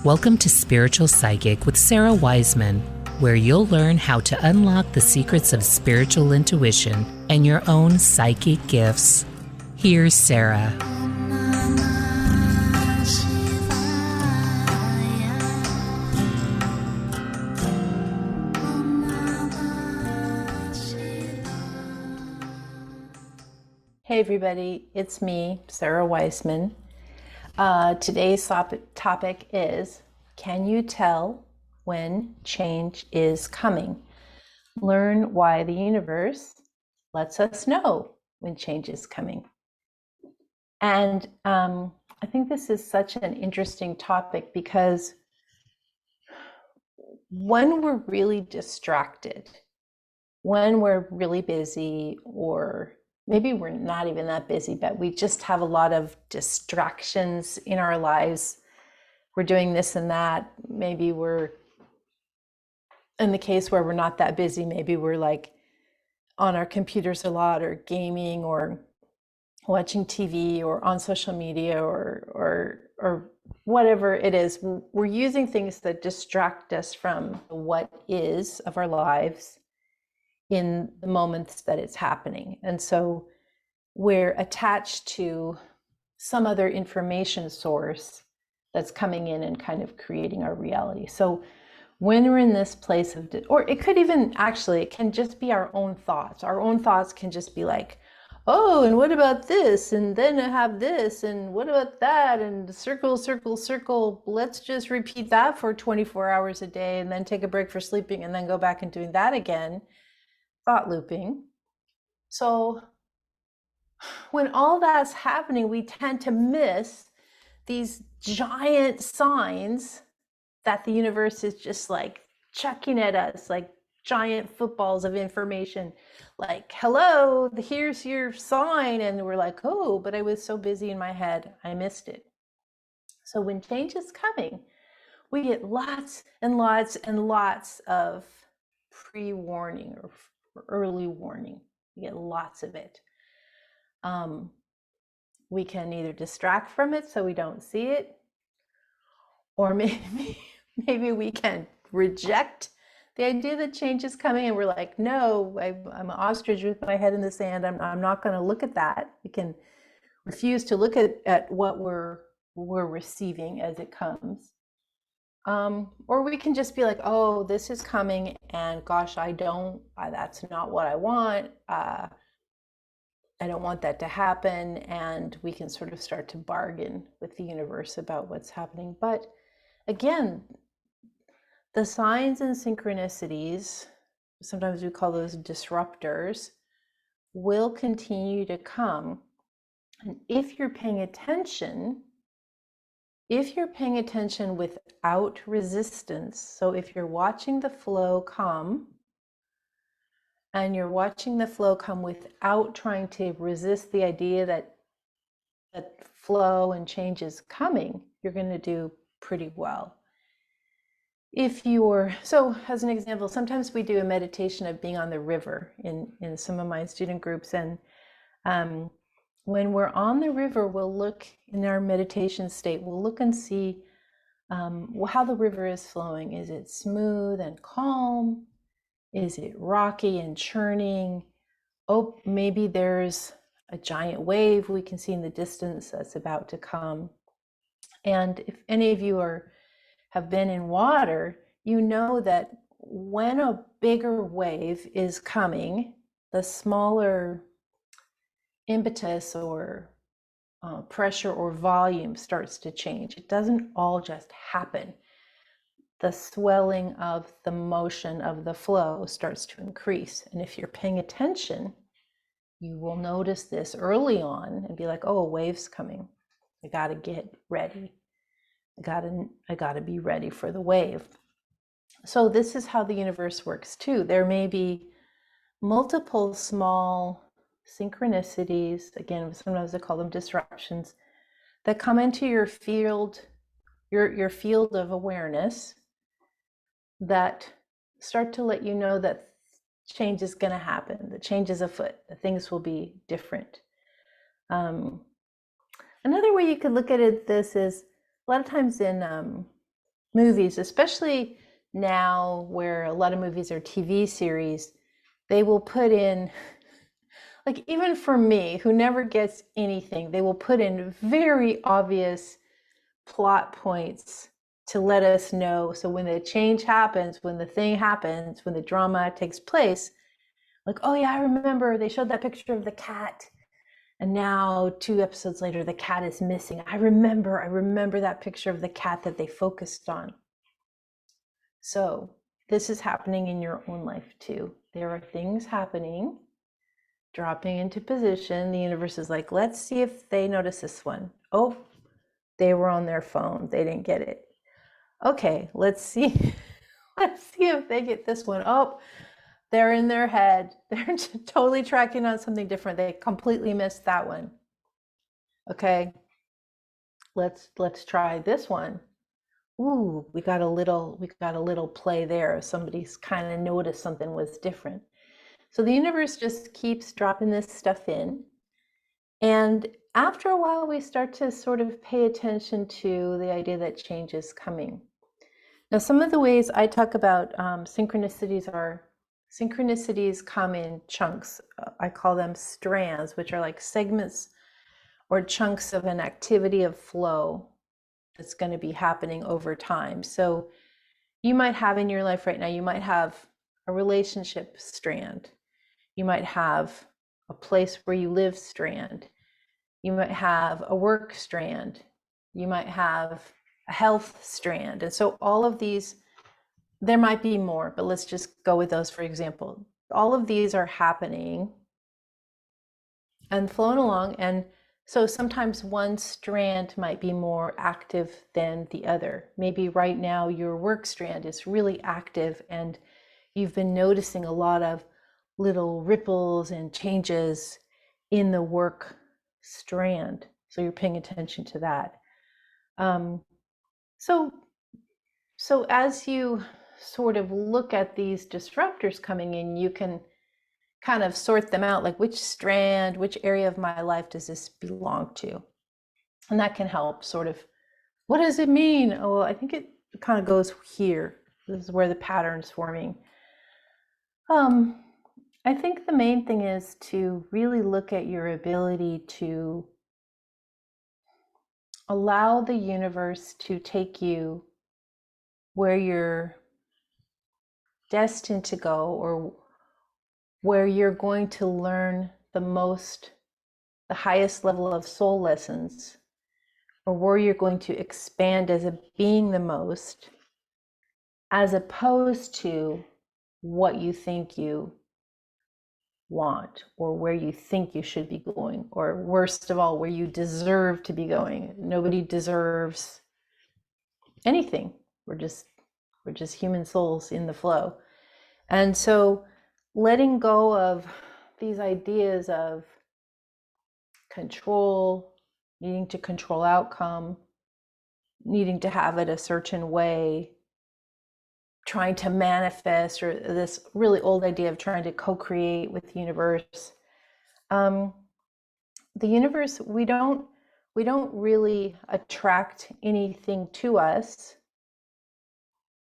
Welcome to Spiritual Psychic with Sarah Wiseman, where you'll learn how to unlock the secrets of spiritual intuition and your own psychic gifts. Here's Sarah. Hey everybody, it's me, Sarah Wiseman. Today's topic is, can you tell when change is coming? Learn why the universe lets us know when change is coming. And I think this is such an interesting topic because when we're really distracted, when we're really busy, or maybe we're not even that busy, but we just have a lot of distractions in our lives. We're doing this and that. Maybe we're, in the case where we're not that busy, maybe we're like on our computers a lot, or gaming, or watching TV, or on social media, or whatever it is. We're using things that distract us from what is of our lives in the moments that it's happening. And so we're attached to some other information source that's coming in and kind of creating our reality. So when we're in this place of, or it could even actually, it can just be our own thoughts. Our own thoughts can just be like, oh, and what about this? And then I have this, and what about that? And circle, circle, circle. Let's just repeat that for 24 hours a day, and then take a break for sleeping, and then go back and doing that again. Thought looping. So when all that's happening, we tend to miss these giant signs that the universe is just like chucking at us, like giant footballs of information, like, hello, here's your sign. And we're like, oh, but I was so busy in my head, I missed it. So when change is coming, we get lots and lots and lots of pre-warning or early warning. We get lots of it. We can either distract from it so we don't see it, or maybe we can reject the idea that change is coming, and we're like, no, I'm an ostrich with my head in the sand. I'm not going to look at that. We can refuse to look at what we're receiving as it comes. Or we can just be like, oh, this is coming, and gosh, that's not what I want. I don't want that to happen. And we can sort of start to bargain with the universe about what's happening. But again, the signs and synchronicities, sometimes we call those disruptors, will continue to come. And if you're paying attention without resistance, so if you're watching the flow come, and you're watching the flow come without trying to resist the idea that flow and change is coming, you're going to do pretty well. So as an example, sometimes we do a meditation of being on the river in some of my student groups. And when we're on the river, we'll look in our meditation state, we'll look and see how the river is flowing. Is it smooth and calm? Is it rocky and churning? Oh, maybe there's a giant wave we can see in the distance that's about to come. And if any of you have been in water, you know that when a bigger wave is coming, the smaller impetus or pressure or volume starts to change. It doesn't all just happen. The swelling of the motion of the flow starts to increase. And if you're paying attention, you will notice this early on and be like, oh, a wave's coming. I got to get ready. I got to be ready for the wave. So this is how the universe works too. There may be multiple small synchronicities, again, sometimes I call them disruptions, that come into your field, your field of awareness, that start to let you know that change is going to happen, that change is afoot, that things will be different. Another way you could look at this is a lot of times in movies, especially now where a lot of movies are TV series, they will put in, like, even for me, who never gets anything, they will put in very obvious plot points to let us know. So when the change happens, when the thing happens, when the drama takes place, like, oh yeah, I remember they showed that picture of the cat. And now 2 episodes later, the cat is missing. I remember that picture of the cat that they focused on. So this is happening in your own life too. There are things happening, dropping into position. The universe is like, let's see if they notice this one. Oh, they were on their phone. They didn't get it. Okay, let's see. Let's see if they get this one. Oh, they're in their head. They're totally tracking on something different. They completely missed that one. Okay, let's try this one. Ooh, we got a little play there. Somebody's kind of noticed something was different. So the universe just keeps dropping this stuff in. And after a while, we start to sort of pay attention to the idea that change is coming. Now, some of the ways I talk about synchronicities are, synchronicities come in chunks. I call them strands, which are like segments or chunks of an activity of flow that's going to be happening over time. So you might have in your life right now, you might have a relationship strand. You might have a place where you live strand. You might have a work strand. You might have a health strand. And so all of these, there might be more, but let's just go with those for example. All of these are happening and flowing along. And so sometimes one strand might be more active than the other. Maybe right now your work strand is really active and you've been noticing a lot of little ripples and changes in the work strand. So you're paying attention to that. So as you sort of look at these disruptors coming in, you can kind of sort them out, like which strand, which area of my life does this belong to? And that can help sort of, what does it mean? Oh, well, I think it kind of goes here. This is where the pattern's forming. I think the main thing is to really look at your ability to allow the universe to take you where you're destined to go, or where you're going to learn the highest level of soul lessons, or where you're going to expand as a being the most, as opposed to what you think you want, or where you think you should be going, or worst of all, where you deserve to be going. Nobody deserves anything. We're just human souls in the flow. And so letting go of these ideas of control, needing to control outcome, needing to have it a certain way, trying to manifest, or this really old idea of trying to co-create with the universe. The universe, we don't really attract anything to us.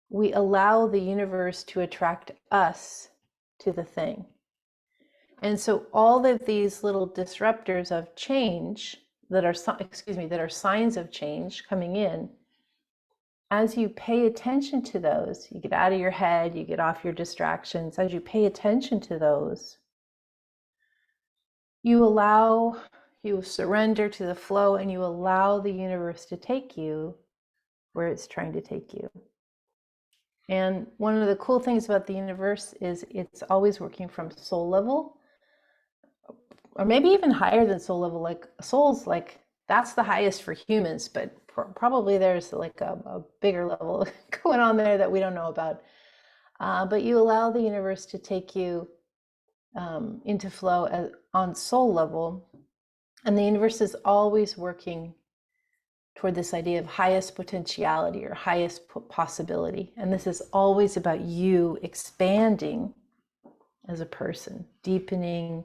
We allow the universe to attract us to the thing. And so all of these little disruptors of change that are signs of change coming in, as you pay attention to those, you get out of your head, you get off your distractions. As you pay attention to those, you surrender to the flow, and you allow the universe to take you where it's trying to take you. And one of the cool things about the universe is it's always working from soul level, or maybe even higher than soul level. Like souls, like that's the highest for humans, but probably there's like a bigger level going on there that we don't know about. But you allow the universe to take you into flow on soul level, and the universe is always working toward this idea of highest potentiality or highest possibility. And this is always about you expanding as a person, deepening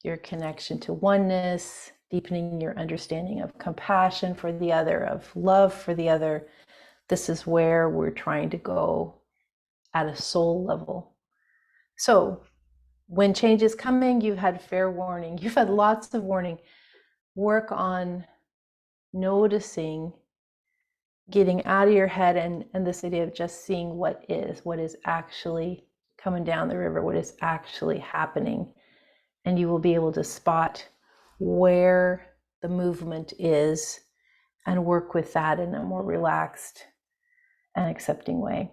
your connection to oneness, deepening your understanding of compassion for the other, of love for the other, This is where we're trying to go at a soul level. So when change is coming, you've had fair warning. You've had lots of warning. Work on noticing, getting out of your head, and this idea of just seeing what is actually coming down the river, what is actually happening. And you will be able to spot where the movement is and work with that in a more relaxed and accepting way.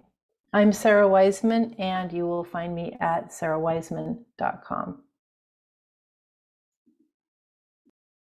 I'm Sarah Wiseman, and you will find me at sarahwiseman.com.